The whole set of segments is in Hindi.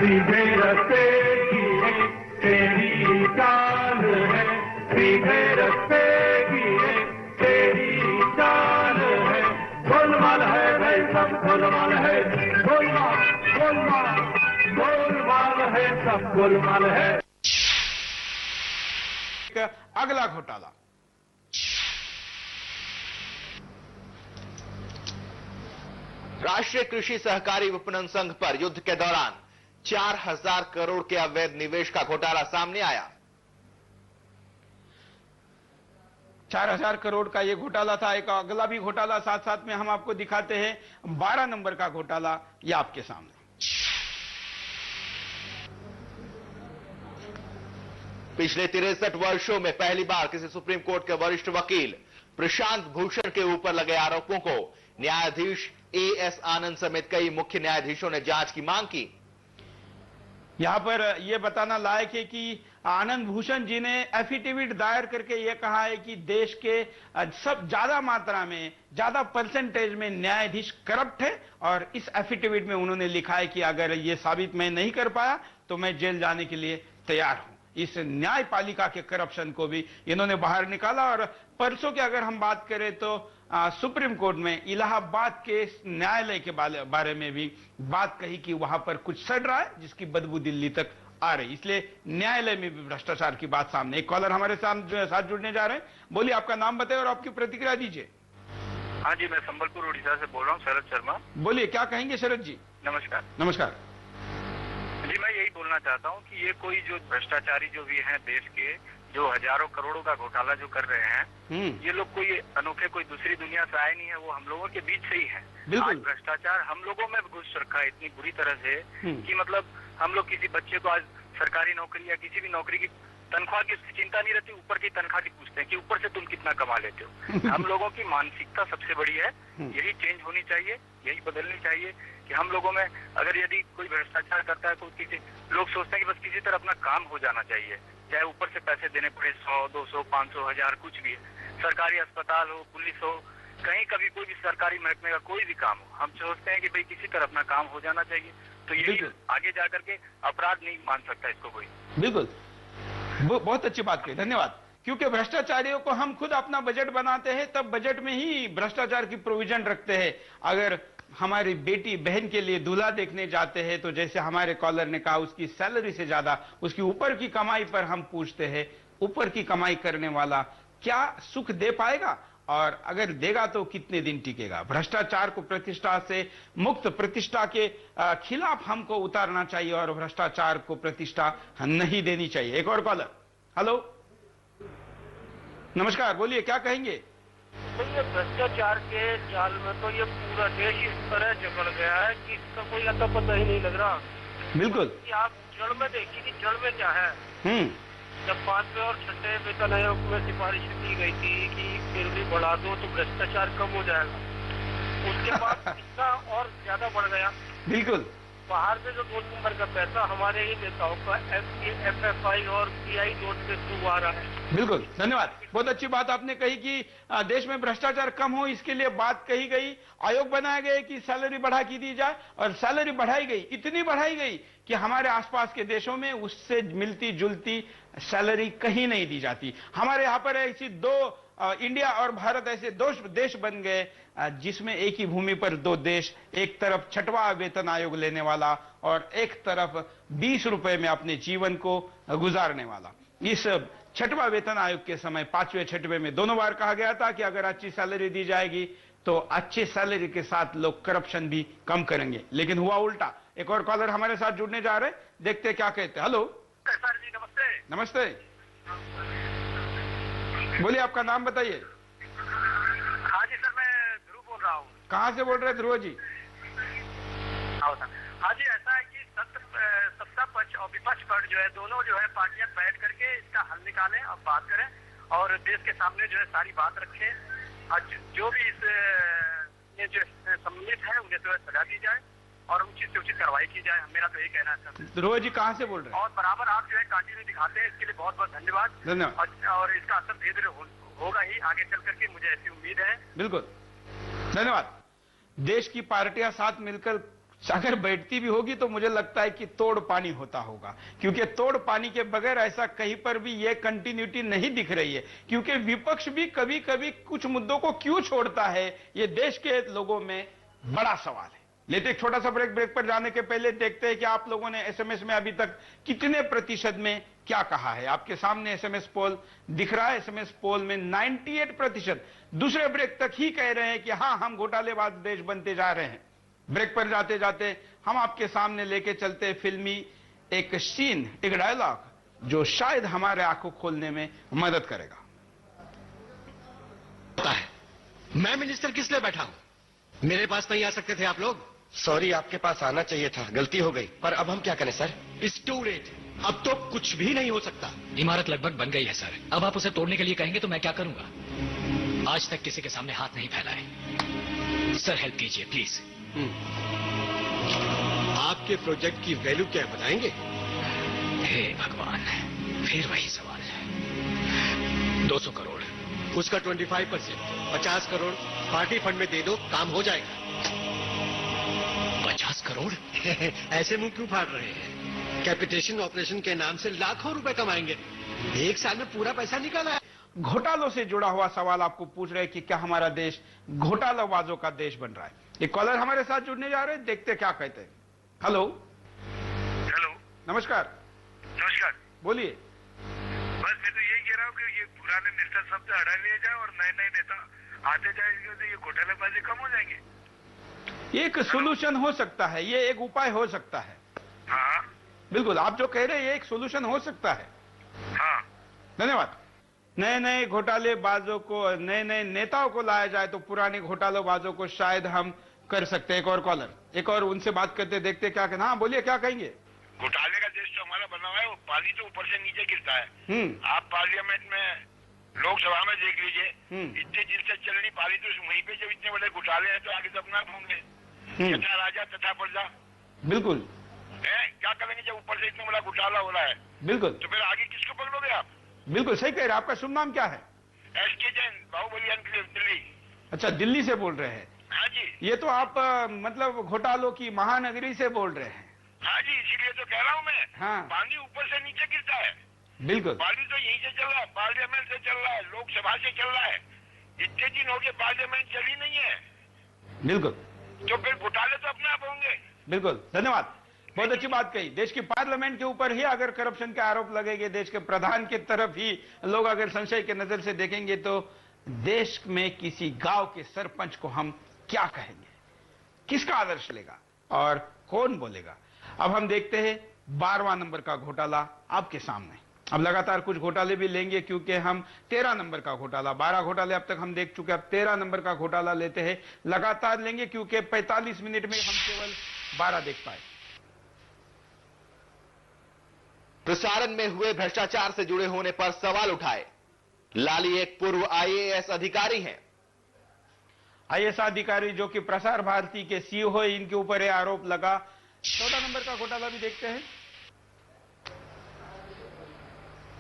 सीधे रस्ते की एक तेरी चाल है, सीधे रस्ते की एक तेरी चाल है। गोलमाल है भाई सब गोलमाल है, गोलमाल गोलमाल गोलमाल है सब गोलमाल है। अगला घोटाला, राष्ट्रीय कृषि सहकारी विपणन संघ पर युद्ध के दौरान 4000 करोड़ के अवैध निवेश का घोटाला सामने आया। 4000 करोड़ का यह घोटाला था। एक अगला भी घोटाला साथ साथ में हम आपको दिखाते हैं। 12 नंबर का घोटाला यह आपके सामने। पिछले 63 वर्षों में पहली बार किसी सुप्रीम कोर्ट के वरिष्ठ वकील प्रशांत भूषण के ऊपर लगे आरोपों को न्यायाधीश एएस आनंद समेत कई मुख्य न्यायाधीशों ने जांच की मांग की। यहां पर यह बताना लायक है कि आनंद भूषण जी ने एफिडेविट दायर करके यह कहा है कि देश के सब ज्यादा मात्रा में, ज्यादा परसेंटेज में न्यायाधीश करप्ट है, और इस एफिडेविट में उन्होंने लिखा है कि अगर यह साबित मैं नहीं कर पाया तो मैं जेल जाने के लिए तैयार हूं। इस न्यायपालिका के करप्शन को भी इन्होंने बाहर निकाला। और परसों की अगर हम बात करें तो सुप्रीम कोर्ट में इलाहाबाद के न्यायालय के बारे में भी बात कही कि वहां पर कुछ सड़ रहा है जिसकी बदबू दिल्ली तक आ रही, इसलिए न्यायालय में भी भ्रष्टाचार की बात सामने। एक कॉलर हमारे साथ जुड़ने जा रहे हैं। बोलिए, आपका नाम बताइए और आपकी प्रतिक्रिया दीजिए। हाँ जी, मैं संबलपुर उड़ीसा से बोल रहा हूँ, शरद शर्मा। बोलिए, क्या कहेंगे शरद जी? नमस्कार। नमस्कार जी, मैं यही बोलना चाहता हूँ कि ये कोई जो भ्रष्टाचारी जो भी हैं देश के, जो हजारों करोड़ों का घोटाला जो कर रहे हैं, ये लोग कोई अनोखे, कोई दूसरी दुनिया से आए नहीं है, वो हम लोगों के बीच से ही है। आज भ्रष्टाचार हम लोगों में घुस रखा है इतनी बुरी तरह से कि मतलब हम लोग किसी बच्चे को आज सरकारी नौकरी या किसी भी नौकरी की तनख्वाह की चिंता नहीं रहती, ऊपर की तनख्वाह की पूछते हैं कि ऊपर से तुम कितना कमा लेते हो। हम लोगों की मानसिकता सबसे बड़ी है, यही चेंज होनी चाहिए, यही बदलनी चाहिए कि हम लोगों में अगर यदि कोई भ्रष्टाचार करता है तो किसी लोग सोचते हैं कि बस किसी तरह अपना काम हो जाना चाहिए, चाहे ऊपर से पैसे देने पड़े 100, 200, 500, 1000 कुछ भी है। सरकारी अस्पताल हो, पुलिस हो, कहीं कभी कोई भी सरकारी महकमे का कोई भी काम हो, हम सोचते हैं कि भाई किसी तरह अपना काम हो जाना चाहिए। तो ये आगे जाकर के अपराध नहीं मान सकता इसको कोई। बिल्कुल, बहुत अच्छी बात कही, धन्यवाद। क्योंकि भ्रष्टाचारियों को हम खुद अपना बजट बनाते हैं, तब बजट में ही भ्रष्टाचार की प्रोविजन रखते हैं। अगर हमारी बेटी बहन के लिए दूल्हा देखने जाते हैं तो जैसे हमारे कॉलर ने कहा, उसकी सैलरी से ज्यादा उसकी ऊपर की कमाई पर हम पूछते हैं, ऊपर की कमाई करने वाला क्या सुख दे पाएगा, और अगर देगा तो कितने दिन टिकेगा। भ्रष्टाचार को प्रतिष्ठा से मुक्त, प्रतिष्ठा के खिलाफ हमको उतारना चाहिए और भ्रष्टाचार को प्रतिष्ठा नहीं देनी चाहिए। एक और कॉलर, हेलो, नमस्कार, बोलिए, क्या कहेंगे? तो ये भ्रष्टाचार के जाल में तो ये पूरा देश इस तरह जकड़ गया है कि इसका कोई अता पता ही नहीं लग रहा। बिल्कुल, कि आप जड़ में देखिए कि जड़ में क्या है। जब 5वें और 6ठे वेतन आयोग में सिफारिश की गई थी कि सैलरी बढ़ा दो तो भ्रष्टाचार कम हो जाएगा, उसके बाद इसका और ज्यादा बढ़ गया। बिल्कुल, बाहर से जो 2 नंबर का पैसा हमारे ही नेताओं का FFI और PI नोट से थ्रू आ रहा है। बिल्कुल, धन्यवाद। बहुत अच्छी बात आपने कही कि देश में भ्रष्टाचार कम हो, इसके लिए बात कही गई, आयोग बनाया गया कि सैलरी बढ़ा की दी जाए, और सैलरी बढ़ाई गई, इतनी बढ़ाई गई कि हमारे आसपास के देशों में उससे मिलती जुलती सैलरी कहीं नहीं दी जाती। हमारे यहां पर ऐसी दो इंडिया और भारत ऐसे दो देश बन गए जिसमें एक ही भूमि पर 2 देश, एक तरफ 6वां वेतन आयोग लेने वाला और एक तरफ 20 रुपए में अपने जीवन को गुजारने वाला। इस 6वां वेतन आयोग के समय 5वें 6वें में दोनों बार कहा गया था कि अगर अच्छी सैलरी दी जाएगी तो अच्छी सैलरी के साथ लोग करप्शन भी कम करेंगे, लेकिन हुआ उल्टा। एक और कॉलर हमारे साथ जुड़ने जा रहे हैं, देखते क्या कहते हैं। हेलो सर जी, नमस्ते। नमस्ते, बोलिए, आपका नाम बताइए। हाँ जी सर, मैं ध्रुव बोल रहा हूँ। कहाँ से बोल रहे हैं ध्रुव जी? हाँ जी, ऐसा है कि सत्ता पक्ष और विपक्ष पर जो है दोनों जो है पार्टियां बैठ करके इसका हल निकालें और बात करें और देश के सामने जो है सारी बात रखें, और जो भी इसमें जो सम्मिलित है उन्हें जो है सजा दी जाए और उचित से उचित कार्रवाई की जाए। मेरा तो यही कहना है सर। ध्रुव जी कहाँ से बोल रहे हैं? और बराबर आप जो है कंटिन्यू दिखाते हैं, इसके लिए बहुत बहुत धन्यवाद। धन्यवाद। और इसका असर धीरे धीरे होगा ही आगे चल करके, मुझे ऐसी उम्मीद है। बिल्कुल, धन्यवाद। देश की पार्टियां साथ मिलकर अगर बैठती भी होगी तो मुझे लगता है कि तोड़ पानी होता होगा, क्योंकि तोड़ पानी के बगैर ऐसा कहीं पर भी ये कंटिन्यूटी नहीं दिख रही है। क्योंकि विपक्ष भी कभी कभी कुछ मुद्दों को क्यों छोड़ता है, ये देश के लोगों में बड़ा सवाल है। लेते एक छोटा सा ब्रेक पर जाने के पहले देखते हैं कि आप लोगों ने एसएमएस में अभी तक कितने प्रतिशत में क्या कहा है। आपके सामने एसएमएस पोल दिख रहा है। एसएमएस पोल में 98% दूसरे ब्रेक तक ही कह रहे हैं कि हां, हम घोटालेबाज देश बनते जा रहे हैं। ब्रेक पर जाते जाते हम आपके सामने लेके चलते फिल्मी एक सीन, एक डायलॉग जो शायद हमारे आंखों खोलने में मदद करेगा। पता है मैं मिनिस्टर किस लिए बैठा हूं? मेरे पास नहीं आ सकते थे आप लोग? सॉरी, आपके पास आना चाहिए था, गलती हो गई। पर अब हम क्या करें सर? इट्स टू लेट, अब तो कुछ भी नहीं हो सकता। इमारत लगभग बन गई है सर, अब आप उसे तोड़ने के लिए कहेंगे तो मैं क्या करूंगा? आज तक किसी के सामने हाथ नहीं फैला है। सर हेल्प कीजिए प्लीज। आपके प्रोजेक्ट की वैल्यू क्या है बताएंगे? हे भगवान, फिर वही सवाल है। 200 करोड़। उसका 25%, 50 करोड़ पार्टी फंड में दे दो, काम हो जाएगा। 50 करोड़? ऐसे मुंह क्यों फाड़ रहे हैं? कैपिटेशन ऑपरेशन के नाम से लाखों रुपए कमाएंगे। एक साल में पूरा पैसा निकाला है। घोटालों से जुड़ा हुआ सवाल आपको पूछ रहे हैं कि क्या हमारा देश घोटालाबाजों का देश बन रहा है। एक कॉलर हमारे साथ जुड़ने जा रहे हैं, देखते क्या कहते हैं। हेलो। हेलो, नमस्कार। नमस्कार, बोलिए। बस मैं तो यही कह रहा हूँ कि ये पुराने मिनिस्टर शब्द हटा लिए जाए और नए नए नेता आते जाएंगे तो ये घोटालेबाजी कम हो जाएंगे। एक सोल्यूशन हो सकता है, ये एक उपाय हो सकता है। हाँ बिल्कुल, आप जो कह रहे हैं ये एक सोल्यूशन हो सकता है। हाँ, धन्यवाद। नए नए घोटालेबाजों को, नए नए नेताओं को लाया जाए तो पुराने घोटालेबाजों को शायद हम कर सकते हैं। एक और कॉलर, एक और उनसे बात करते देखते क्या कहना। हाँ बोलिए, क्या कहेंगे? घोटाले का देश जो हमारा बना हुआ है वो पानी तो ऊपर से नीचे गिरता है। आप पार्लियामेंट में, लोकसभा में देख लीजिए, इतने दिन से चल रही पाली, तो वहीं पे जब इतने बड़े घोटाले हैं तो आगे तो अपना होंगे। यथा राजा तथा प्रजा। बिल्कुल है, क्या करेंगे जब ऊपर से इतना बड़ा घोटाला हो रहा है? बिल्कुल, तो फिर आगे किसको पकड़ोगे आप? बिल्कुल सही कह रहे हैं। आपका शुभ नाम क्या है? SK Jain, Bahubali enclave, Delhi. अच्छा, दिल्ली से बोल रहे हैं। हाँ जी। ये तो आप मतलब घोटालों की महानगरी से बोल रहे हैं। हाँ जी, इसीलिए तो कह रहा हूँ मैं। हाँ। पानी ऊपर से नीचे गिरता है। बिल्कुल, पानी तो यहीं से चल रहा है, पार्लियामेंट से चल रहा है, लोकसभा से चल रहा है। इतने दिन हो गए पार्लियामेंट चली नहीं है, बिल्कुल, तो फिर घोटाले तो अपने आप होंगे। बिल्कुल। धन्यवाद, बहुत अच्छी बात कही। देश की पार्लियामेंट के ऊपर ही अगर करप्शन के आरोप लगेंगे, देश के प्रधान की तरफ ही लोग अगर संशय के नजर से देखेंगे, तो देश में किसी गांव के सरपंच को हम क्या कहेंगे? किसका आदर्श लेगा और कौन बोलेगा? अब हम देखते हैं 12वां नंबर का घोटाला आपके सामने। अब लगातार कुछ घोटाले भी लेंगे, क्योंकि हम 13 नंबर का घोटाला, 12 घोटाले अब तक हम देख चुके, अब 13 नंबर का घोटाला लेते हैं, लगातार लेंगे, क्योंकि 45 मिनट में हम केवल 12 देख पाए। प्रसारण में हुए भ्रष्टाचार से जुड़े होने पर सवाल उठाए। लाली एक पूर्व आईएएस अधिकारी हैं। आईएएस अधिकारी जो कि प्रसार भारती के सीईओ है, इनके ऊपर यह आरोप लगा। 14 नंबर का घोटाला भी देखते हैं।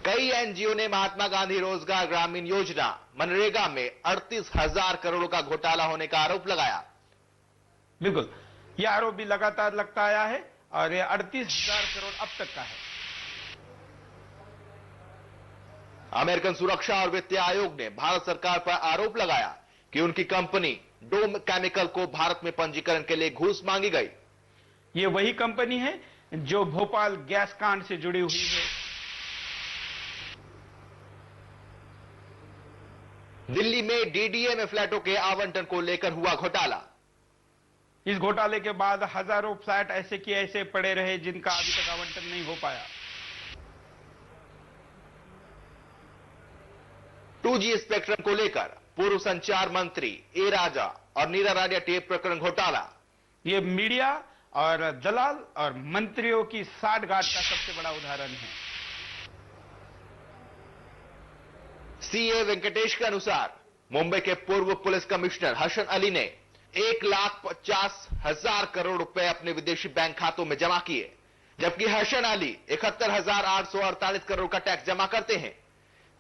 कई एनजीओ ने महात्मा गांधी रोजगार ग्रामीण योजना मनरेगा में 38,000 करोड़ का घोटाला होने का आरोप लगाया। बिल्कुल, यह आरोप भी लगातार लगता आया है और यह 38,000 करोड़ अब तक का है। अमेरिकन सुरक्षा और वित्तीय आयोग ने भारत सरकार पर आरोप लगाया कि उनकी कंपनी डोम केमिकल को भारत में पंजीकरण के लिए घूस मांगी गई। यह वही कंपनी है जो भोपाल गैस कांड से जुड़ी हुई है। दिल्ली में डीडीए में फ्लैटों के आवंटन को लेकर हुआ घोटाला। इस घोटाले के बाद हजारों फ्लैट ऐसे के ऐसे पड़े रहे जिनका अभी तक आवंटन नहीं हो पाया। 2G स्पेक्ट्रम को लेकर पूर्व संचार मंत्री ए राजा और नीरा राजा टेप प्रकरण घोटाला। यह मीडिया और दलाल और मंत्रियों की साठगांठ का सबसे बड़ा उदाहरण है। सीए वेंकटेश के अनुसार मुंबई के पूर्व पुलिस कमिश्नर हसन अली ने 1,50,000 करोड़ रुपए अपने विदेशी बैंक खातों में जमा किए, जबकि हसन अली 71,848 करोड़ का टैक्स जमा करते हैं।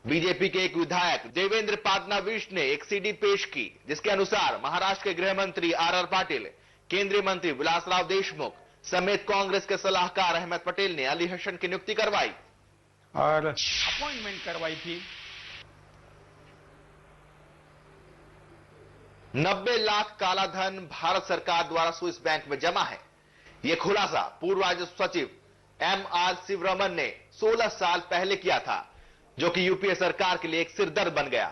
बीजेपी के एक विधायक देवेंद्र फडणवीस ने एक सीडी पेश की, जिसके अनुसार महाराष्ट्र के गृह मंत्री आर पाटिल केंद्रीय मंत्री विलासराव देशमुख समेत कांग्रेस के सलाहकार अहमद पटेल ने अली हसन की नियुक्ति करवाई और अपॉइंटमेंट करवाई थी। 90 लाख काला धन भारत सरकार द्वारा स्विस बैंक में जमा है। यह खुलासा पूर्व राजस्व सचिव एम.आर. शिवरमन ने 16 साल पहले किया था, जो कि यूपीए सरकार के लिए एक सिरदर्द बन गया।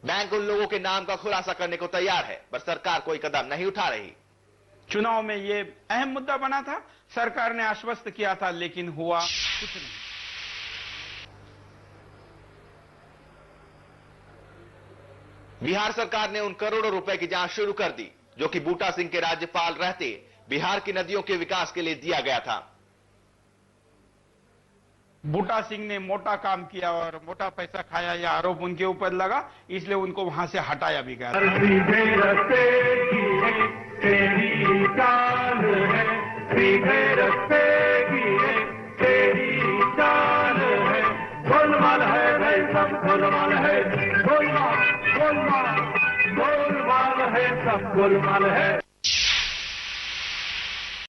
बैंक उन लोगों के नाम का खुलासा करने को तैयार है, पर सरकार कोई कदम नहीं उठा रही। चुनाव में यह अहम मुद्दा बना था, सरकार ने आश्वस्त किया था, लेकिन हुआ कुछ नहीं। बिहार सरकार ने उन करोड़ों रुपए की जांच शुरू कर दी, जो कि बूटा सिंह के राज्यपाल रहते बिहार की नदियों के विकास के लिए दिया गया था। बूटा सिंह ने मोटा काम किया और मोटा पैसा खाया, यह आरोप उनके ऊपर लगा, इसलिए उनको वहां से हटाया भी गया। सीधे रस्ते की है तेरी चाल है, सीधे रस्ते की है तेरी चाल है। गोलमाल है भाई सब गोलमाल है, गोलमाल गोलमाल गोलमाल है सब गोलमाल है।